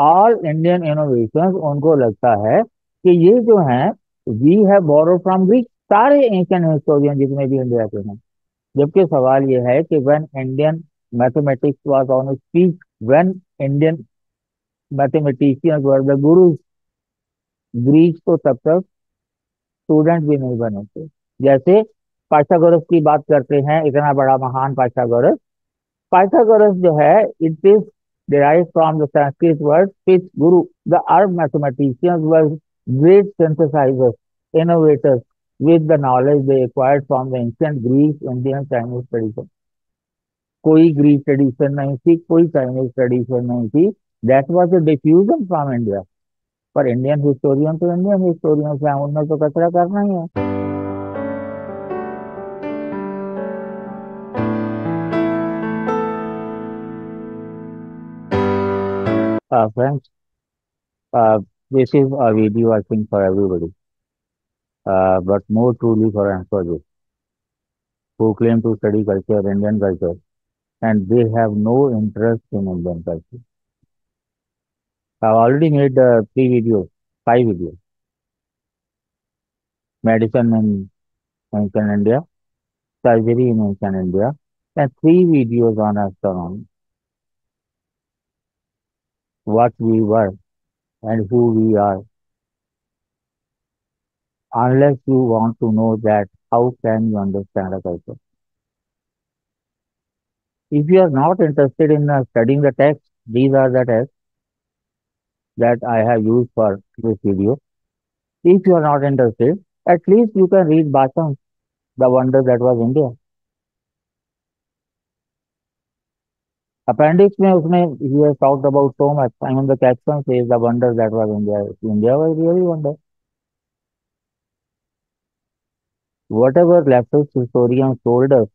All Indian innovations उनको लगता है कि ये जो है we have borrow from Greek, सारे एंशियंट हिस्टोरियन जितने भी इंडिया के हैं। जबकि सवाल ये है कि when Indian mathematics was on its peak, when Indian mathematicians were the Guru, Greek तो तब तक स्टूडेंट भी नहीं बने थे। जैसे पाइथागोरस की बात करते हैं, इतना बड़ा महान पाइथागोरस। पाइथागोरस जो है, it is derived from the Sanskrit word pitch guru. The Arab mathematicians were great synthesizers, innovators with the knowledge they acquired from the ancient Greek, Indian, Chinese tradition. कोई ग्रीक ट्रेडिशन नहीं थी, कोई Chinese tradition नहीं थी। That was a diffusion from India. पर Indian historian तो Indian historian से हैं, उनमें तो कचरा करना ही है। Friends, uh, this is a video I think for everybody, but more truly for anthropologists who claim to study culture, Indian culture, and they have no interest in Indian culture. I've already made three videos, five videos: medicine in ancient India, surgery in ancient India, and three videos on astronomy, what we were and who we are. Unless you want to know that, how can you understand a culture? If you are not interested in studying the text, these are the texts that I have used for this video. If you are not interested, at least you can read Bacham, The Wonder That Was India. Appendix में उसने he has talked about so much. I mean the caption says the wonder that was India. India was really wonder. Whatever leftist historians told us,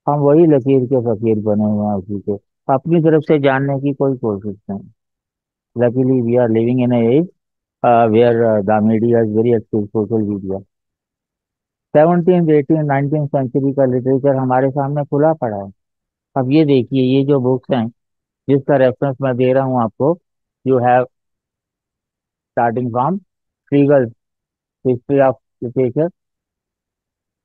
हम वही लकीर के फकीर बने हुए हैं उसी के। अपनी तरफ से जानने की कोई कोशिश नहीं। Luckily we are living in a age where the media is very active, social media. 17th, 18th, 19th century का लिटरेचर हमारे सामने खुला पड़ा है। अब ये देखिए, ये जो बुक्स हैं जिसका रेफरेंस मैं दे रहा हूँ आपको, you have starting from Strigel, history of literature,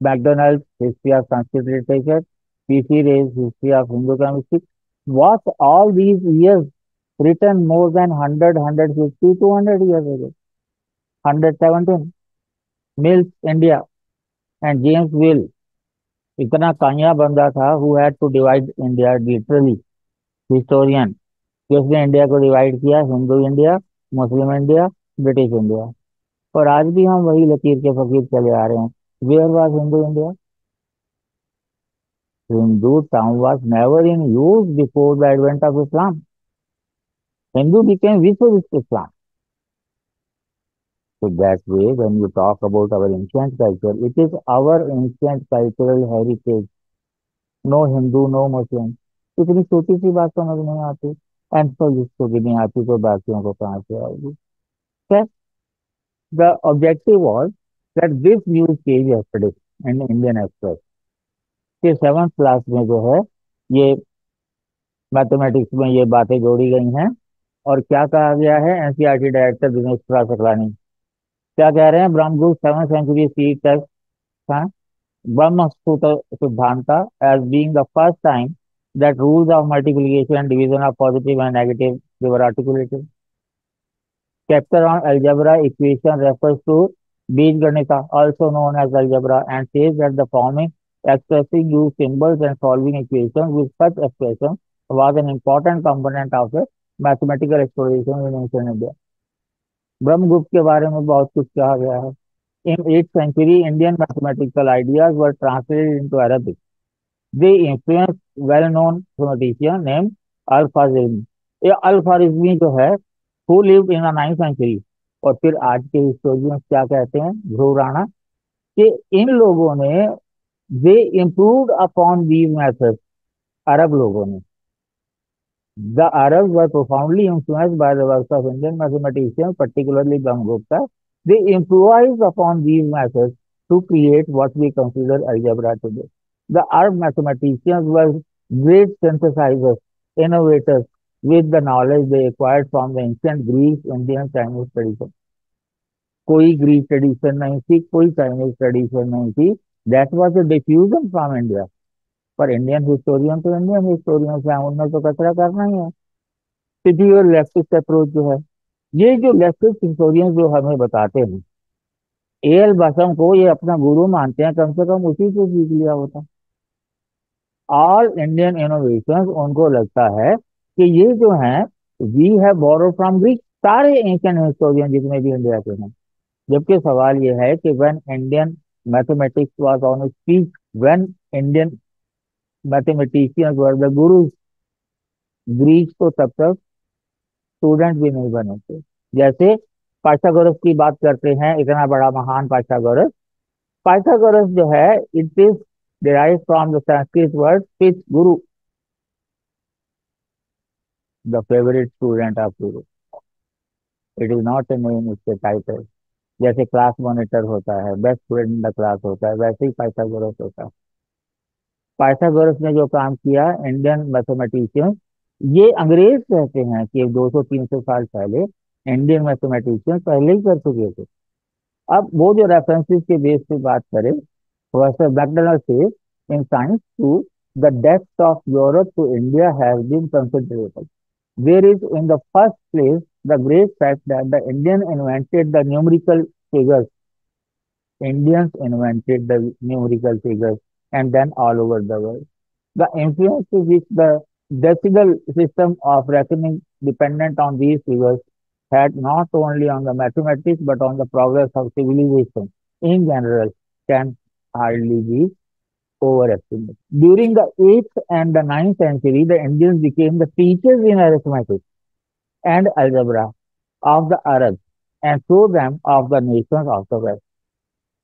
Macdonell, history of Sanskrit literature, P C Ray's, history of Hindu chemistry. What all these years written more than 100, 150, 200 years ago. 117, Mills, India, and James Will, इतना काया बंदा था, who had to divide India literally, historian, कि उसने India को divide किया, Hindu India, मुस्लिम India, British India. और आज भी हम वही लकीर के फकीर चले आ रहे हैं। Where was Hindu India? Hindu term was never in use before the advent of Islam. Hindu became Vishwa Islam. So that way, when you talk about our ancient culture, it is our ancient cultural heritage. No Hindu, no Muslim. इतनी छोटी सी बात समझ नहीं आती, and तो जिसको भी नहीं आती तो बाकियों को कहाँ से आएगी? Yes, the objective was that this news came yesterday in Indian Express के 7th क्लास में जो है, ये मैथमेटिक्स में ये बातें जोड़ी गई हैं। और क्या कहा गया है? एनसीईआरटी डायरेक्टर दिनेश प्रसाद सकलानी क्या कह रहे हैं? ब्रह्मगुप्त 7th century सी टेक्स्ट था, Brahma Sutra Siddhanta, as being the first time that rules of multiplication and division of positive and negative they were articulated. Chapter on algebra equation refers to Bijganita, also known as algebra, and says that the forming, expressing use symbols and solving equations with such expression was an important component of the mathematical exploration in ancient India. Brahmagupta के बारे में बहुत कुछ कहा गया है। In 8th century, Indian mathematical ideas were translated into Arabic. They influenced well-known mathematician named Al-Khwarizmi. ये अल-ख्वारिज़मी जो है, who lived in the 9th century, और फिर आज के हिस्टोरियंस क्या कहते हैं, ध्रुव राणा, कि इन लोगों ने दे इम्प्रूव्ड अपॉन दीज मेथड्स, अरब लोगों ने। The Arabs were profoundly influenced by the works of Indian mathematicians, particularly Brahmagupta. They improvised upon these methods to create what we consider algebra today. The Arab mathematicians were great synthesizers, innovators with the knowledge they acquired from the ancient Greek, Indian, Chinese tradition. कोई Greek tradition नहीं थी, कोई Chinese tradition नहीं थी. That was a diffusion from India. पर Indian historian तो Indian historian से हैं, उनमें तो कचरा करना ही है. सीधी और लेफ्टिस्ट अप्रोच जो है, ये जो लेफ्टिस्ट हिस्टोरियन जो हमें बताते हैं, एल बसम को ये अपना गुरु मानते हैं, कम से कम उसी से सीख लिया होता. ऑल इंडियन इनोवेशंस उनको लगता है कि ये जो है, we have borrow from Greek. सारे एंशियंट हिस्टोरियन जितने भी इंडिया के हैं. जबकि सवाल ये है कि when Indian mathematics was on its peak, when Indian mathematicians were the gurus, Greek तो तब तक स्टूडेंट भी नहीं बने थे. जैसे पाइथागोरस की बात करते हैं, इतना बड़ा महान पाइथागोरस. पाइथागोरस जो है, it is derived from the Sanskrit word which guru, the favorite student of guru. It is not a name, it's a title. जैसे क्लास मॉनिटर होता है, best student in the class होता है, वैसे ही Pythagoras होता है. पाइथागोरस ने जो काम किया, इंडियन मैथमेटिशियंस, ये अंग्रेज कहते हैं कि 200-300 साल पहले इंडियन मैथमेटिशियंस पहले ही कर चुके थे. अब वो जो रेफरेंसेस के बेस पे बात करें, professor Macdonell says in science too, the depth of Europe to India has been considerable. There is in the first place the great fact that the Indian invented the numerical figures. Indians invented the numerical figures, and then all over the world. The influence which the decimal system of reckoning dependent on these figures had not only on the mathematics but on the progress of civilization in general can hardly be overestimated. During the 8th and the 9th century, the Indians became the teachers in arithmetic and algebra of the Arabs and so them of the nations of the West.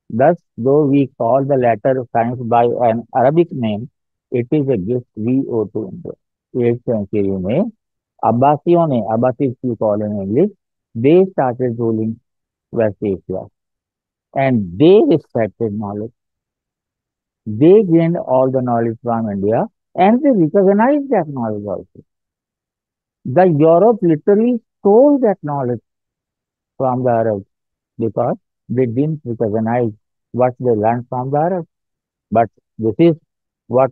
Thus, though we call the latter science by an Arabic name, it is a gift we owe to India. 8th century में अब्बासियों ने, Abbasids we call in English, they started ruling West Asia and they respected knowledge. They gained all the knowledge from India and they recognized that knowledge also. The Europe literally stole that knowledge from the Arabs because they didn't recognize what they learned from the Arabs. But this is what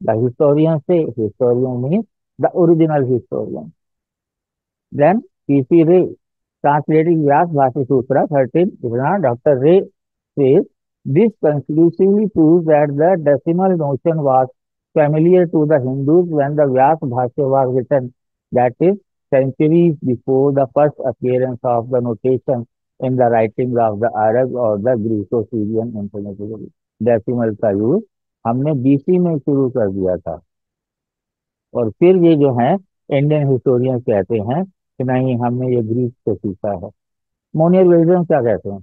the historians say. Historian means the original historian. Then P.C. Ray, translating Vyas Bhati Sutra 13, Dr. Ray says, this conclusively proves that the decimal notion was familiar to the Hindus when the Vyas Bhashya was written, that is, centuries before the first appearance of the notation in the writings of the Arabs or the Greco-Syrian intermediaries. Decimal का use हमने BC में शुरू कर दिया था, और फिर ये जो है इंडियन हिस्टोरियंस कहते हैं कि नहीं, हमने ये ग्रीक से सीखा है. मोनियर विल्सन क्या कहते हैं?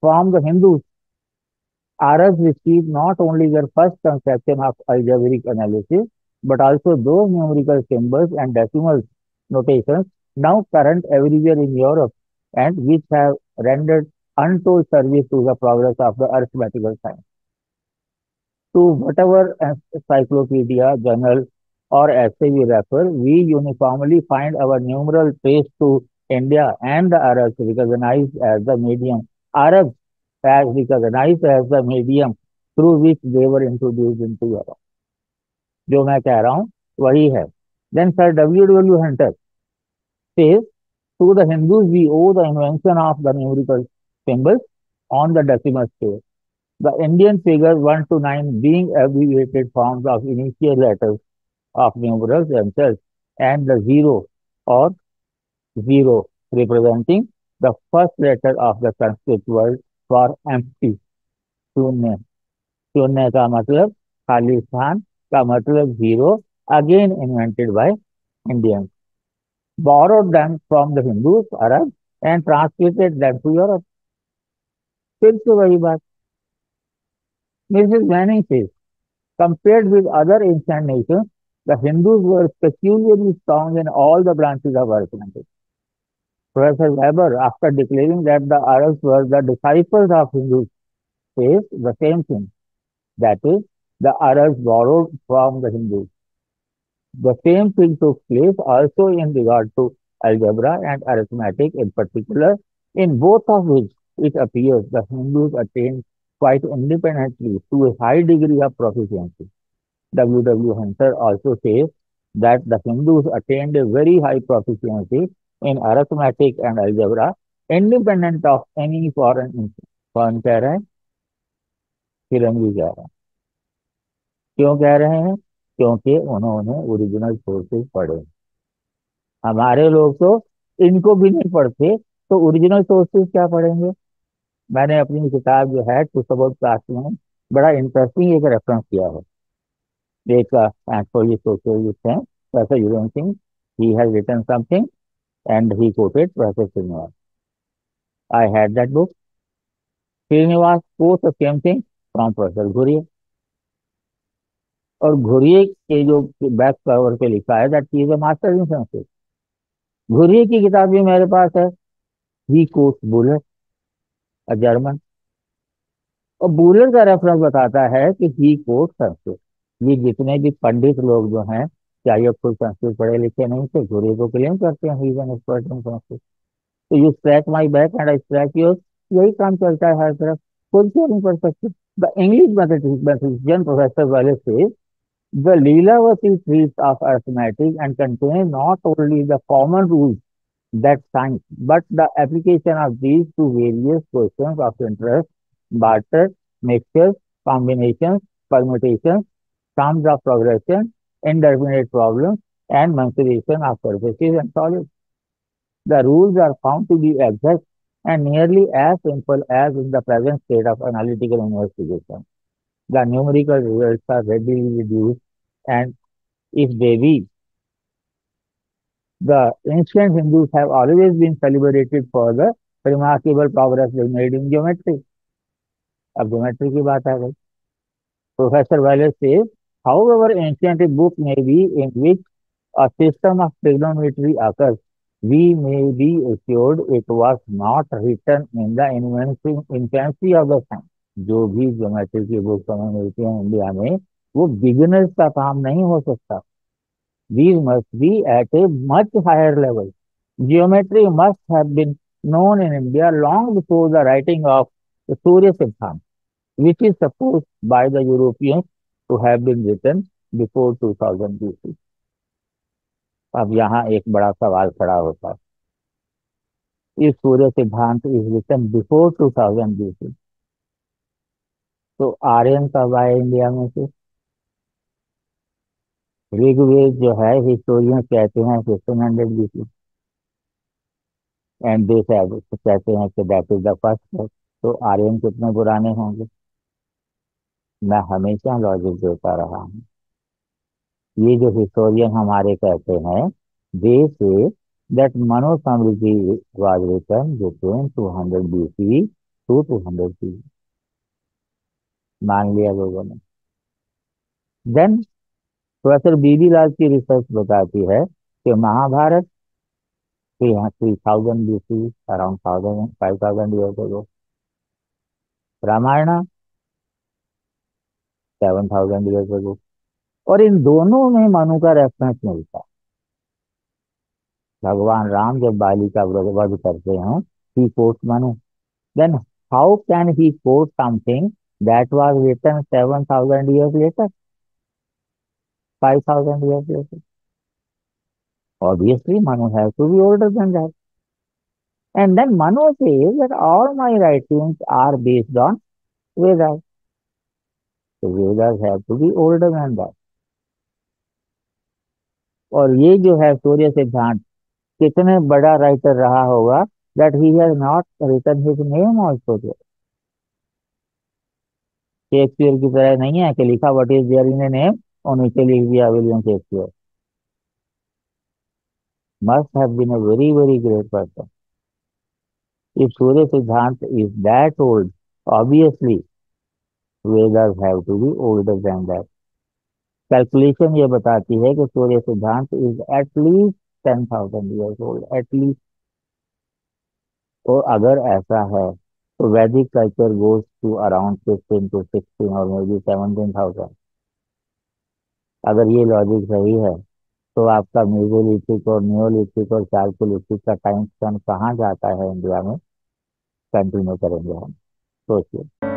From the Hindu Arabs received not only their first conception of algebraic analysis, but also those numerical symbols and decimal notations now current everywhere in Europe and which have rendered untold service to the progress of the arithmetical science. To whatever encyclopedia, journal, or essay we refer, we uniformly find our numeral trace to India and the Arabs recognized as the medium. Arabs as recognized as the medium through which they were introduced into Europe. जो मैं कह रहा हूँ वही है. Then Sir W. Hunter says, to the Hindus we owe the invention of the numerical symbols on the decimal scale. The Indian figures 1 to 9 being abbreviated forms of initial letters of numerals themselves, and the zero or zero representing the first letter of the Sanskrit word for empty. शून्य. शून्य का मतलब खाली स्थान का मतलब zero, again invented by Indians. Borrowed them from the Hindus, Arabs, and translated them to Europe. फिर से वही बात. Mrs. Manning says, compared with other ancient nations, the Hindus were peculiarly strong in all the branches of arithmetic. Professor Weber, after declaring that the Arabs were the disciples of Hindus, says the same thing. That is, the Arabs borrowed from the Hindus. The same thing took place also in regard to algebra and arithmetic in particular, in both of which it appears the Hindus attained quite independently to a high degree of proficiency. W. W. Hunter also says that the Hindus attained a very high proficiency in arithmetic and algebra, independent of any foreign influence. कौन कह रहा है? चिरंजीवी कह रहा है। क्यों कह रहे हैं? क्योंकि उन्होंने ओरिजिनल सोर्सेज पढ़े। हमारे लोग तो इनको भी नहीं पढ़ते, तो ओरिजिनल सोर्सेज क्या पढ़ेंगे? मैंने अपनी किताब जो है टू अबाउट क्लास में बड़ा इंटरेस्टिंग एक रेफरेंस किया है। एक एंथ्रोपोलॉजी सोशियोलॉजिस्ट हैं, professor Yugendra Singh. He has written something and he coated professor Srinivas. I had that book. Srinivas coat the same thing from professor Ghurye. और घुरिये के जो बैक कवर पे लिखा है that he is a master in Sanskrit. Ghurye की किताब भी मेरे पास है। ही कोट बुलर, अ जर्मन। और बुलर का रेफरेंस बताता है कि ही कोट संस्कृत। ये जितने भी पंडित लोग जो हैं, क्या ये खुद संस्कृत पढ़े लिखे नहीं थे? घुरिये को क्लेम करते हैं he is an expert in Sanskrit. तो you scratch my back and I scratch your. यही काम चलता है हर तरफ। खुद क्यों नहीं पढ़ सकते? द इंग्लिश मैथमेटिशियन प्रोफेसर वाले से the Leelavati treats of arithmetic and contains not only the common rules that science, but the application of these to various questions of interest, barter, mixtures, combinations, permutations, sums of progression, indeterminate problems, and mensuration of surfaces and solids. The rules are found to be exact and nearly as simple as in the present state of analytical investigation. The numerical results are readily reduced, and if they be, the ancient Hindus have always been celebrated for the remarkable progress they made in geometry. अब geometry की बात आ गई। Professor Wallace says, however ancient a book may be in which a system of trigonometry occurs, we may be assured it was not written in the infancy of the time. जो भी geometry की book हमें मिलती है India में, वो beginners का काम नहीं हो सकता। These must be at a much higher level. Geometry must have been known in India long before the writing of the Surya Siddhant, which is supposed by the Europeans to have been written before 2000 BC. अब यहाँ एक बड़ा सवाल खड़ा होता है। इस सूर्य सिद्धांत इज रिटन बिफोर 2000 BC, तो आर्यन कब आए इंडिया में से? ऋग्वेद जो है हिस्टोरियन कहते हैं 1500 BC, एंड दे कहते हैं कि दैट इज द फर्स्ट। तो आर्यन कितने पुराने होंगे? मैं हमेशा लॉजिक देता रहा हूँ। ये जो हिस्टोरियन हमारे कहते हैं, they say that Manu Smriti was written between 200 BC to 200 CE। मान लिया लोगों ने। देन प्रोफेसर बीबी लाल की रिसर्च बताती है कि Mahabharata 3000 BC, around 5000 years ago. Ramayana 7000 years ago. और इन दोनों में मनु का रेफरेंस मिलता है। भगवान राम जब बाली का वध करते हैं, he quote Manu. Then how can he quote something that was written 7000 years later, 5000 years later? Obviously, Manu has to be older than that. And then Manu says that all my writings are based on Vedas. So Vedas have to be older than that. और ये जो है सूर्य सिद्धांत कितने बड़ा writer रहा होगा, that he has not written his name also there. Shakespeare की तरह नहीं है कि लिखा what is there in a name और नीचे लिख दिया William Shakespeare. Must have been a very very great person. If Surya सिद्धांत is that old, obviously Vedas have to be older than that. Calculation ये बताती है कि सूर्य सिद्धांत is at least 10,000 years old, at least. और अगर ऐसा है तो Vedic culture goes to around 15 to 16 और मे बी 17,000। अगर ये लॉजिक सही है तो आपका मेसोलिथिक और नियोलिथिक और चालकोलिथिक का टाइम स्पैन कहाँ जाता है इंडिया में, कंटिन्यू करेंगे हम, सोचिए।